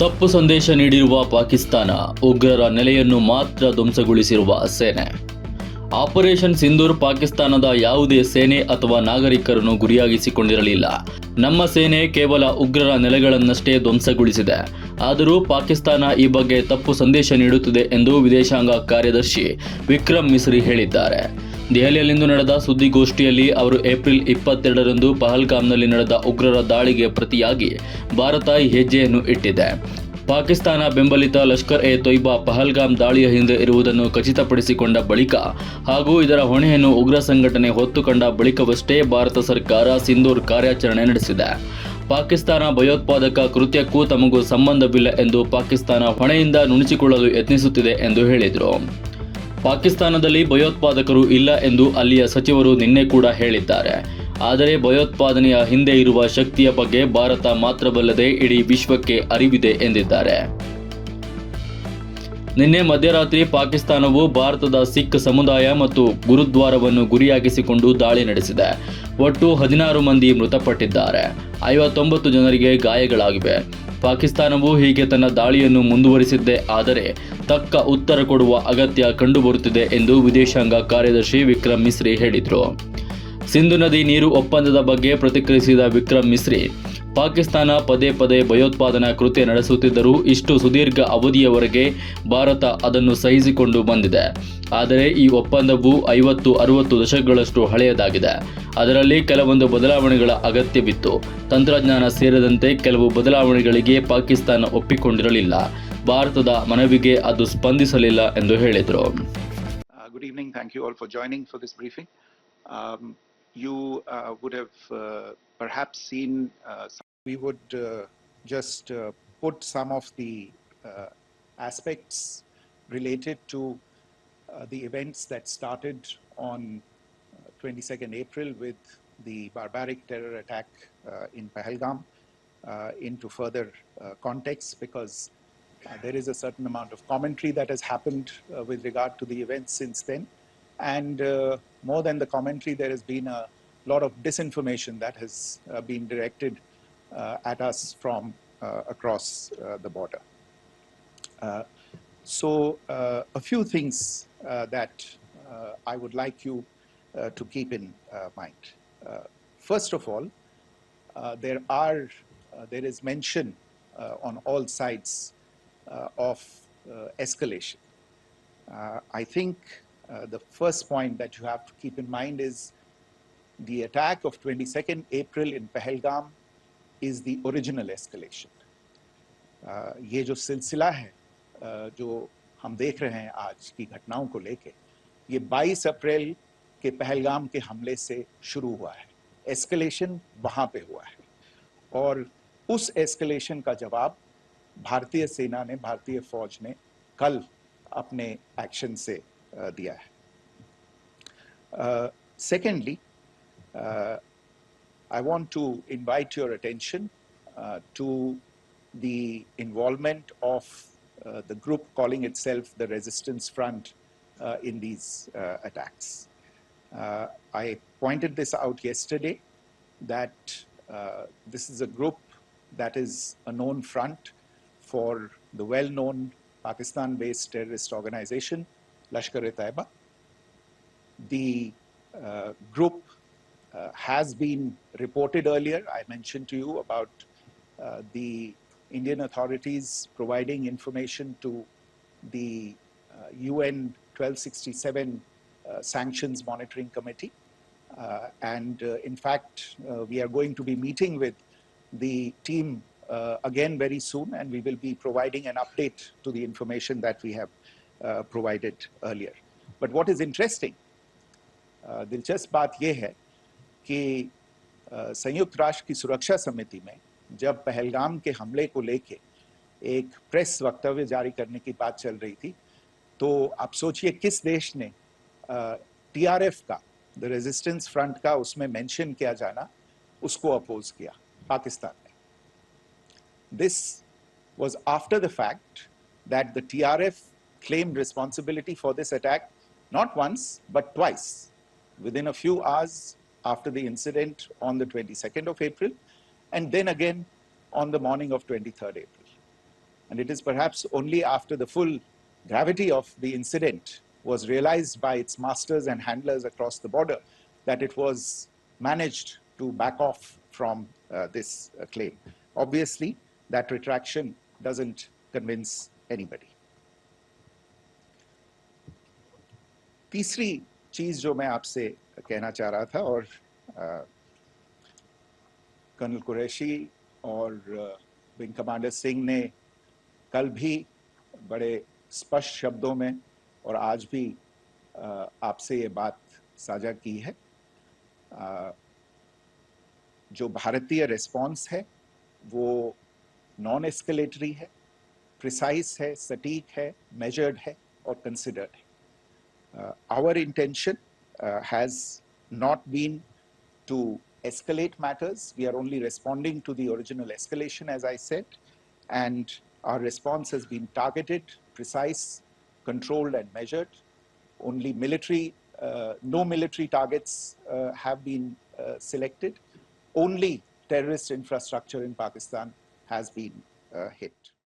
ತಪ್ಪು ಸಂದೇಶ ನೀಡಿರುವ ಪಾಕಿಸ್ತಾನ, ಉಗ್ರರ ನೆಲೆಯನ್ನು ಮಾತ್ರ ಧ್ವಂಸಗೊಳಿಸಿರುವ ಸೇನೆ. ಆಪರೇಷನ್ ಸಿಂಧೂರ್ ಪಾಕಿಸ್ತಾನದ ಯಾವುದೇ ಸೇನೆ ಅಥವಾ ನಾಗರಿಕರನ್ನು ಗುರಿಯಾಗಿಸಿಕೊಂಡಿರಲಿಲ್ಲ. ನಮ್ಮ ಸೇನೆ ಕೇವಲ ಉಗ್ರರ ನೆಲೆಗಳನ್ನಷ್ಟೇ ಧ್ವಂಸಗೊಳಿಸಿದೆ. ಆದರೂ ಪಾಕಿಸ್ತಾನ ಈ ಬಗ್ಗೆ ತಪ್ಪು ಸಂದೇಶ ನೀಡುತ್ತಿದೆ ಎಂದು ವಿದೇಶಾಂಗ ಕಾರ್ಯದರ್ಶಿ ವಿಕ್ರಮ್ ಮಿಸ್ರಿ ಹೇಳಿದ್ದಾರೆ. ದೆಹಲಿಯಲ್ಲಿಂದು ನಡೆದ ಸುದ್ದಿಗೋಷ್ಠಿಯಲ್ಲಿ ಅವರು ಏಪ್ರಿಲ್ 22ರಂದು ಪಹಲ್ಗಾಮ್ನಲ್ಲಿ ನಡೆದ ಉಗ್ರರ ದಾಳಿಗೆ ಪ್ರತಿಯಾಗಿ ಭಾರತ ಈ ಹೆಜ್ಜೆಯನ್ನು ಇಟ್ಟಿದೆ. ಪಾಕಿಸ್ತಾನ ಬೆಂಬಲಿತ ಲಷ್ಕರ್ ಎ ತೊಯ್ಬಾ ಪಹಲ್ಗಾಮ್ ದಾಳಿಯ ಹಿಂದೆ ಇರುವುದನ್ನು ಖಚಿತಪಡಿಸಿಕೊಂಡ ಬಳಿಕ ಹಾಗೂ ಇದರ ಹೊಣೆಯನ್ನು ಉಗ್ರ ಸಂಘಟನೆ ಹೊತ್ತುಕೊಂಡ ಬಳಿಕವಷ್ಟೇ ಭಾರತ ಸರ್ಕಾರ ಸಿಂಧೂರ್ ಕಾರ್ಯಾಚರಣೆ ನಡೆಸಿದೆ. ಪಾಕಿಸ್ತಾನ ಭಯೋತ್ಪಾದಕ ಕೃತ್ಯಕ್ಕೂ ತಮಗೂ ಸಂಬಂಧವಿಲ್ಲ ಎಂದು ಪಾಕಿಸ್ತಾನ ಹೊಣೆಯಿಂದ ನುಣುಚಿಕೊಳ್ಳಲು ಯತ್ನಿಸುತ್ತಿದೆ ಎಂದು ಹೇಳಿದರು. ಪಾಕಿಸ್ತಾನದಲ್ಲಿ ಭಯೋತ್ಪಾದಕರು ಇಲ್ಲ ಎಂದು ಅಲ್ಲಿಯ ಸಚಿವರು ನಿನ್ನೆ ಕೂಡ ಹೇಳಿದ್ದಾರೆ. ಆದರೆ ಭಯೋತ್ಪಾದನೆಯ ಹಿಂದೆ ಇರುವ ಶಕ್ತಿಯ ಬಗ್ಗೆ ಭಾರತ ಮಾತ್ರವಲ್ಲದೆ ಇಡೀ ವಿಶ್ವಕ್ಕೆ ಅರಿವಿದೆ ಎಂದಿದ್ದಾರೆ. ನಿನ್ನೆ ಮಧ್ಯರಾತ್ರಿ ಪಾಕಿಸ್ತಾನವು ಭಾರತದ ಸಿಖ್ ಸಮುದಾಯ ಮತ್ತು ಗುರುದ್ವಾರವನ್ನು ಗುರಿಯಾಗಿಸಿಕೊಂಡು ದಾಳಿ ನಡೆಸಿದೆ. ಒಟ್ಟು 16 ಮಂದಿ ಮೃತಪಟ್ಟಿದ್ದಾರೆ, 59 ಜನರಿಗೆ ಗಾಯಗಳಾಗಿವೆ. ಪಾಕಿಸ್ತಾನವು ಹೀಗೆ ತನ್ನ ದಾಳಿಯನ್ನು ಮುಂದುವರಿಸಿದ್ದೇ ಆದರೆ ತಕ್ಕ ಉತ್ತರ ಕೊಡುವ ಅಗತ್ಯ ಕಂಡುಬರುತ್ತಿದೆ ಎಂದು ವಿದೇಶಾಂಗ ಕಾರ್ಯದರ್ಶಿ ವಿಕ್ರಮ್ ಮಿಸ್ರಿ ಹೇಳಿದರು. ಸಿಂಧು ನದಿ ನೀರು ಒಪ್ಪಂದದ ಬಗ್ಗೆ ಪ್ರತಿಕ್ರಿಯಿಸಿದ ವಿಕ್ರಮ್ ಮಿಸ್ರಿ, ಪಾಕಿಸ್ತಾನ ಪದೇ ಪದೇ ಭಯೋತ್ಪಾದನಾ ಕೃತ್ಯ ನಡೆಸುತ್ತಿದ್ದರೂ ಇಷ್ಟು ಸುದೀರ್ಘ ಅವಧಿಯವರೆಗೆ ಭಾರತ ಅದನ್ನು ಸಹಿಸಿಕೊಂಡು ಬಂದಿದೆ. ಆದರೆ ಈ ಒಪ್ಪಂದವು 50-60 ದಶಕಗಳಷ್ಟು ಹಳೆಯದಾಗಿದೆ. ಅದರಲ್ಲಿ ಕೆಲವೊಂದು ಬದಲಾವಣೆಗಳ ಅಗತ್ಯವಿತ್ತು. ತಂತ್ರಜ್ಞಾನ ಸೇರಿದಂತೆ ಕೆಲವು ಬದಲಾವಣೆಗಳಿಗೆ ಪಾಕಿಸ್ತಾನ ಒಪ್ಪಿಕೊಂಡಿರಲಿಲ್ಲ. ಭಾರತದ ಮನವಿಗೆ ಅದು ಸ್ಪಂದಿಸಲಿಲ್ಲ ಎಂದು ಹೇಳಿದರು. Good evening. Thank you all for joining for this briefing. You would have perhaps seen we would just put some of the aspects related to the events that started on 22nd April with the barbaric terror attack in Pahalgam into further context, because there is a certain amount of commentary that has happened with regard to the events since then. And more than the commentary, there has been a lot of disinformation that has been directed at us from across the border. So a few things that I would like you to keep in mind. First of all, there is mention on all sides of escalation. I think the first point that you have to keep in mind is the attack of 22nd April in Pahalgam is the original escalation. ये जो सिलसिला है जो हम देख रहे हैं आज की घटनाओं को लेके, ये 22 अप्रैल के पहलगाम के हमले से शुरू हुआ है. एस्केलेशन वहाँ पे हुआ है और उस एस्केलेशन का जवाब भारतीय सेना ने, भारतीय फौज ने कल अपने एक्शन से दिया है. Secondly, I want to invite your attention to the involvement of the group calling itself the Resistance Front in these attacks. I pointed this out yesterday that this is a group that is a known front for the well-known Pakistan-based terrorist organization Lashkar e Taiba. The group has been reported earlier. I mentioned to you about the Indian authorities providing information to the UN 1267 Sanctions Monitoring Committee. And in fact, we are going to be meeting with the team again very soon, and we will be providing an update to the information that we have provided earlier. But what is interesting, दिलचस्प बात यह है कि संयुक्त राष्ट्र की सुरक्षा समिति में जब पहलगाम के हमले को लेके एक प्रेस वक्तव्य जारी करने की बात चल रही थी, तो आप सोचिए किस देश ने टीआरएफ का, द रेजिस्टेंस फ्रंट का उसमें मेंशन किया जाना, उसको अपोज किया. पाकिस्तान ने. This was after the fact that the TRF claimed responsibility for this attack not once but twice within a few hours after the incident on the 22nd of April and then again on the morning of 23rd April. And it is perhaps only after the full gravity of the incident was realized by its masters and handlers across the border that it was managed to back off from this claim. Obviously, that retraction doesn't convince anybody. तीसरी चीज जो मैं आपसे कहना चाह रहा था, और कर्नल कुरैशी और विंग कमांडर सिंह ने कल भी बड़े स्पष्ट शब्दों में और आज भी आपसे ये बात साझा की है। जो भारतीय रिस्पॉन्स है वो नॉन एस्केलेटरी है, प्रिसाइज है, सटीक है, मेजर्ड है और कंसिडर्ड है। Our intention has not been to escalate matters. We are only responding to the original escalation, as I said, and our response has been targeted, precise, controlled, and measured. Only no military targets have been selected. Only terrorist infrastructure in Pakistan has been hit.